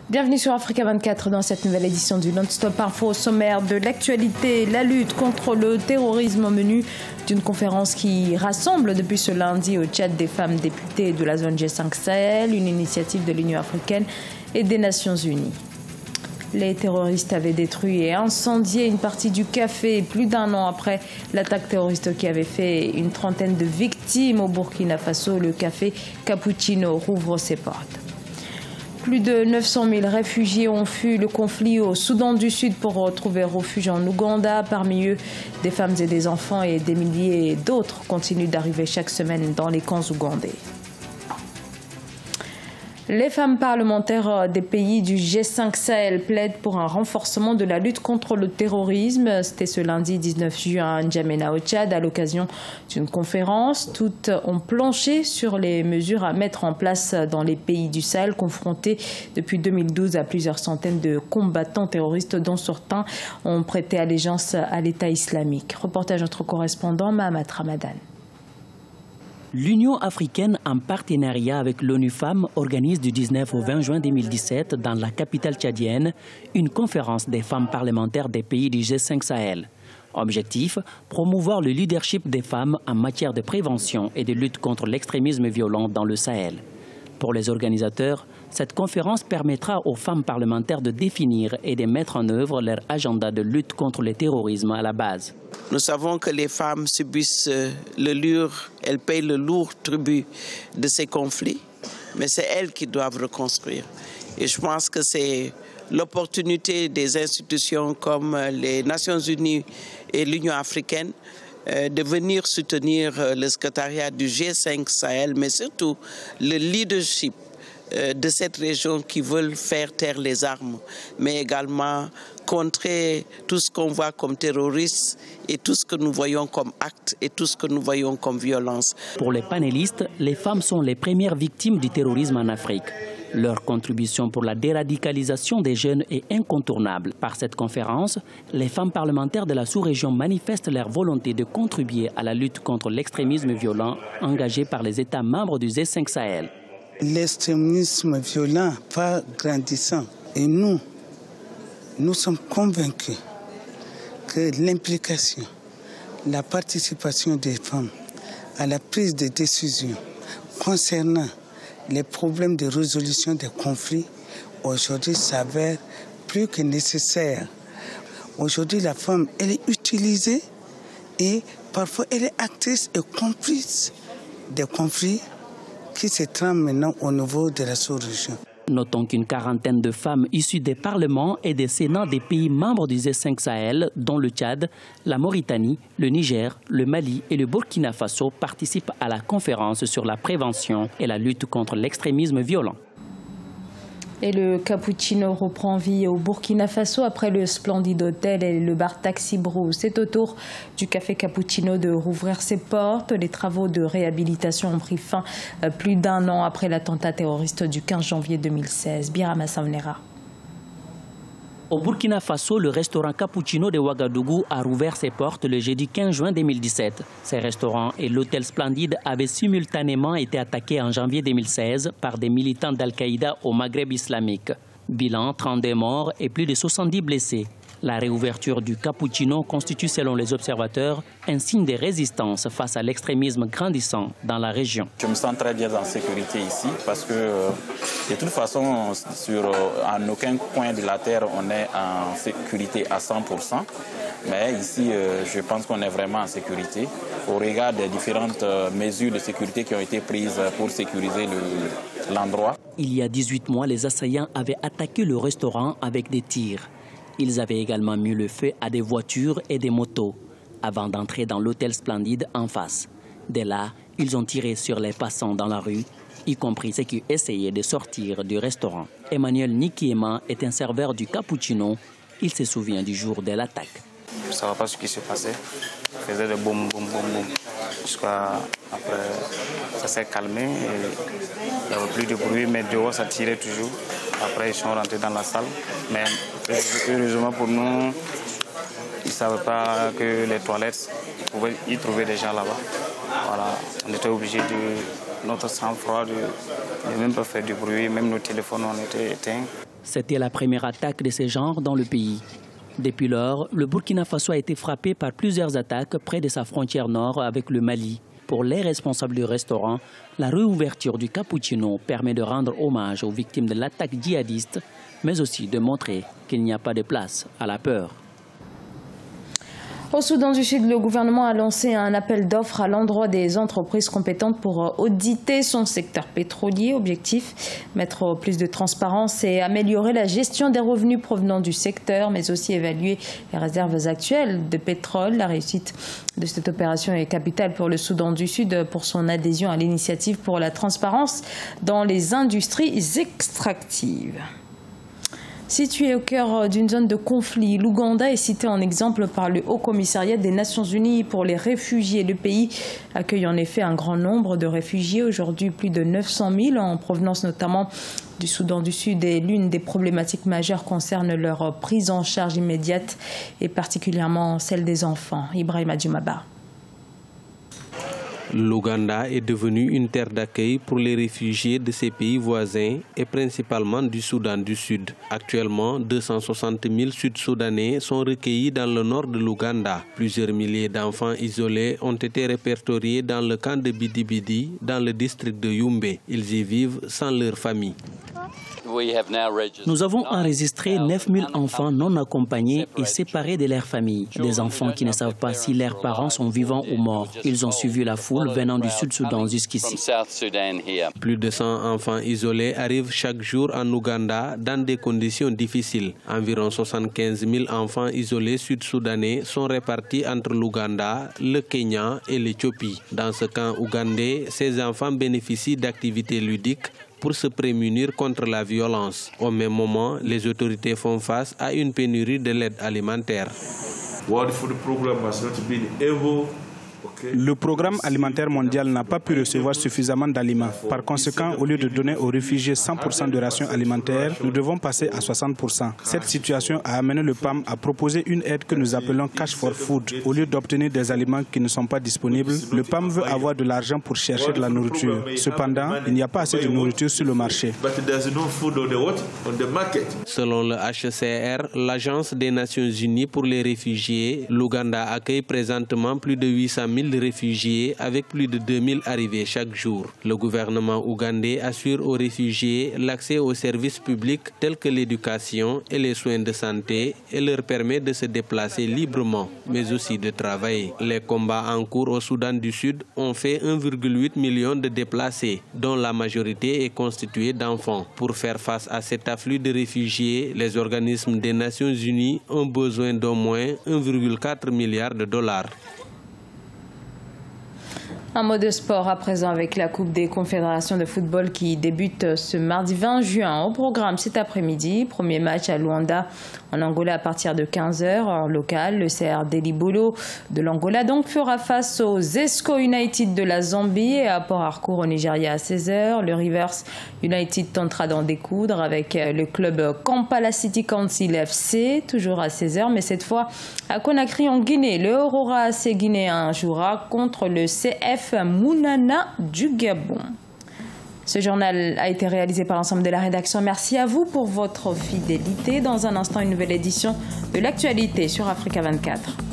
Bienvenue sur Africa 24 dans cette nouvelle édition du Non-Stop Info. Au sommaire de l'actualité, la lutte contre le terrorisme au menu d'une conférence qui rassemble depuis ce lundi au Tchad des femmes députées de la zone G5 Sahel, une initiative de l'Union africaine et des Nations Unies. Les terroristes avaient détruit et incendié une partie du café plus d'un an après l'attaque terroriste qui avait fait une trentaine de victimes au Burkina Faso. Le café Cappuccino rouvre ses portes. Plus de 900 000 réfugiés ont fui le conflit au Soudan du Sud pour retrouver refuge en Ouganda. Parmi eux, des femmes et des enfants et des milliers d'autres continuent d'arriver chaque semaine dans les camps ougandais. Les femmes parlementaires des pays du G5 Sahel plaident pour un renforcement de la lutte contre le terrorisme. C'était ce lundi 19 juin à N'Djamena au Tchad à l'occasion d'une conférence. Toutes ont planché sur les mesures à mettre en place dans les pays du Sahel confrontés depuis 2012 à plusieurs centaines de combattants terroristes dont certains ont prêté allégeance à l'État islamique. Reportage notre correspondant Mahamat Ramadan. L'Union africaine, en partenariat avec l'ONU Femmes, organise du 19 au 20 juin 2017 dans la capitale tchadienne une conférence des femmes parlementaires des pays du G5 Sahel. Objectif, promouvoir le leadership des femmes en matière de prévention et de lutte contre l'extrémisme violent dans le Sahel. Pour les organisateurs, cette conférence permettra aux femmes parlementaires de définir et de mettre en œuvre leur agenda de lutte contre le terrorisme à la base. Nous savons que les femmes subissent elles payent le lourd tribut de ces conflits, mais c'est elles qui doivent reconstruire. Et je pense que c'est l'opportunité des institutions comme les Nations Unies et l'Union africaine de venir soutenir le secrétariat du G5 Sahel, mais surtout le leadership de cette région qui veulent faire taire les armes, mais également contrer tout ce qu'on voit comme terroriste et tout ce que nous voyons comme acte et tout ce que nous voyons comme violence. Pour les panélistes, les femmes sont les premières victimes du terrorisme en Afrique. Leur contribution pour la déradicalisation des jeunes est incontournable. Par cette conférence, les femmes parlementaires de la sous-région manifestent leur volonté de contribuer à la lutte contre l'extrémisme violent engagé par les États membres du G5 Sahel. L'extrémisme violent va grandissant et nous sommes convaincus que l'implication, la participation des femmes à la prise de décision concernant les problèmes de résolution des conflits aujourd'hui s'avèrent plus que nécessaires. Aujourd'hui, la femme, elle est utilisée et parfois elle est actrice et complice des conflits qui se trament maintenant au niveau de la sous-région. Notons qu'une quarantaine de femmes issues des parlements et des sénats des pays membres du G5 Sahel, dont le Tchad, la Mauritanie, le Niger, le Mali et le Burkina Faso, participent à la conférence sur la prévention et la lutte contre l'extrémisme violent. Et le cappuccino reprend vie au Burkina Faso après le splendide hôtel et le bar Taxi Brou. C'est au tour du café Cappuccino de rouvrir ses portes. Les travaux de réhabilitation ont pris fin plus d'un an après l'attentat terroriste du 15 janvier 2016. Birama Savnera. Au Burkina Faso, le restaurant Cappuccino de Ouagadougou a rouvert ses portes le jeudi 15 juin 2017. Ces restaurants et l'hôtel Splendide avaient simultanément été attaqués en janvier 2016 par des militants d'Al-Qaïda au Maghreb islamique. Bilan, 32 morts et plus de 70 blessés. La réouverture du Cappuccino constitue, selon les observateurs, un signe de résistance face à l'extrémisme grandissant dans la région. Je me sens très bien en sécurité ici parce que, de toute façon, en aucun coin de la terre, on est en sécurité à 100%. Mais ici, je pense qu'on est vraiment en sécurité au regard des différentes mesures de sécurité qui ont été prises pour sécuriser l'endroit. Il y a 18 mois, les assaillants avaient attaqué le restaurant avec des tirs. Ils avaient également mis le feu à des voitures et des motos avant d'entrer dans l'hôtel Splendide en face. Dès là, ils ont tiré sur les passants dans la rue, y compris ceux qui essayaient de sortir du restaurant. Emmanuel Nikiema est un serveur du Cappuccino. Il se souvient du jour de l'attaque. Je ne savais pas ce qui se passait. Il faisait des boum, boum, boum, boum. Jusqu'à après, ça s'est calmé. Il n'y avait plus de bruit, mais dehors, ça tirait toujours. Après, ils sont rentrés dans la salle. Mais heureusement pour nous, ils ne savaient pas que les toilettes, ils pouvaient y trouver des gens là-bas. Voilà. On était obligés de notre sang-froid de même pas faire du bruit, même nos téléphones ont été éteints. C'était la première attaque de ce genre dans le pays. Depuis lors, le Burkina Faso a été frappé par plusieurs attaques près de sa frontière nord avec le Mali. Pour les responsables du restaurant, la réouverture du cappuccino permet de rendre hommage aux victimes de l'attaque djihadiste, mais aussi de montrer qu'il n'y a pas de place à la peur. Au Soudan du Sud, le gouvernement a lancé un appel d'offres à l'endroit des entreprises compétentes pour auditer son secteur pétrolier. Objectif, mettre plus de transparence et améliorer la gestion des revenus provenant du secteur, mais aussi évaluer les réserves actuelles de pétrole. La réussite de cette opération est capitale pour le Soudan du Sud pour son adhésion à l'initiative pour la transparence dans les industries extractives. Situé au cœur d'une zone de conflit, l'Ouganda est cité en exemple par le Haut-Commissariat des Nations Unies pour les réfugiés. Le pays accueille en effet un grand nombre de réfugiés, aujourd'hui plus de 900 000 en provenance notamment du Soudan du Sud. Et l'une des problématiques majeures concerne leur prise en charge immédiate et particulièrement celle des enfants. Ibrahima Djoumaba. L'Ouganda est devenu une terre d'accueil pour les réfugiés de ses pays voisins et principalement du Soudan du Sud. Actuellement, 260 000 Sud-Soudanais sont recueillis dans le nord de l'Ouganda. Plusieurs milliers d'enfants isolés ont été répertoriés dans le camp de Bidi-Bidi, dans le district de Yombé. Ils y vivent sans leur famille. Nous avons enregistré 9 000 enfants non accompagnés et séparés de leur famille. Des enfants qui ne savent pas si leurs parents sont vivants ou morts. Ils ont suivi la foule venant du Sud-Soudan jusqu'ici. Plus de 100 enfants isolés arrivent chaque jour en Ouganda dans des conditions difficiles. Environ 75 000 enfants isolés sud-soudanais sont répartis entre l'Ouganda, le Kenya et l'Éthiopie. Dans ce camp ougandais, ces enfants bénéficient d'activités ludiques pour se prémunir contre la violence. Au même moment, les autorités font face à une pénurie de l'aide alimentaire. Le programme alimentaire mondial n'a pas pu recevoir suffisamment d'aliments. Par conséquent, au lieu de donner aux réfugiés 100% de rations alimentaires, nous devons passer à 60%. Cette situation a amené le PAM à proposer une aide que nous appelons Cash for Food. Au lieu d'obtenir des aliments qui ne sont pas disponibles, le PAM veut avoir de l'argent pour chercher de la nourriture. Cependant, il n'y a pas assez de nourriture sur le marché. Selon le HCR, l'Agence des Nations Unies pour les réfugiés, l'Ouganda accueille présentement plus de 800 000 réfugiés avec plus de 2000 arrivées chaque jour. Le gouvernement ougandais assure aux réfugiés l'accès aux services publics tels que l'éducation et les soins de santé et leur permet de se déplacer librement, mais aussi de travailler. Les combats en cours au Soudan du Sud ont fait 1,8 million de déplacés, dont la majorité est constituée d'enfants. Pour faire face à cet afflux de réfugiés, les organismes des Nations Unies ont besoin d'au moins 1,4 milliard de dollars. Un mot de sport à présent avec la Coupe des confédérations de football qui débute ce mardi 20 juin. Au programme cet après-midi, premier match à Luanda en Angola à partir de 15h en local. Le CR Delibolo de l'Angola donc fera face aux Zesco United de la Zambie et à Port Harcourt au Nigeria à 16h. Le Rivers United tentera d'en découdre avec le club Kampala City Council FC toujours à 16h, mais cette fois à Conakry en Guinée. Le Aurora AC guinéen jouera contre le CF Mounana du Gabon. Ce journal a été réalisé par l'ensemble de la rédaction. Merci à vous pour votre fidélité. Dans un instant, une nouvelle édition de l'actualité sur Africa 24.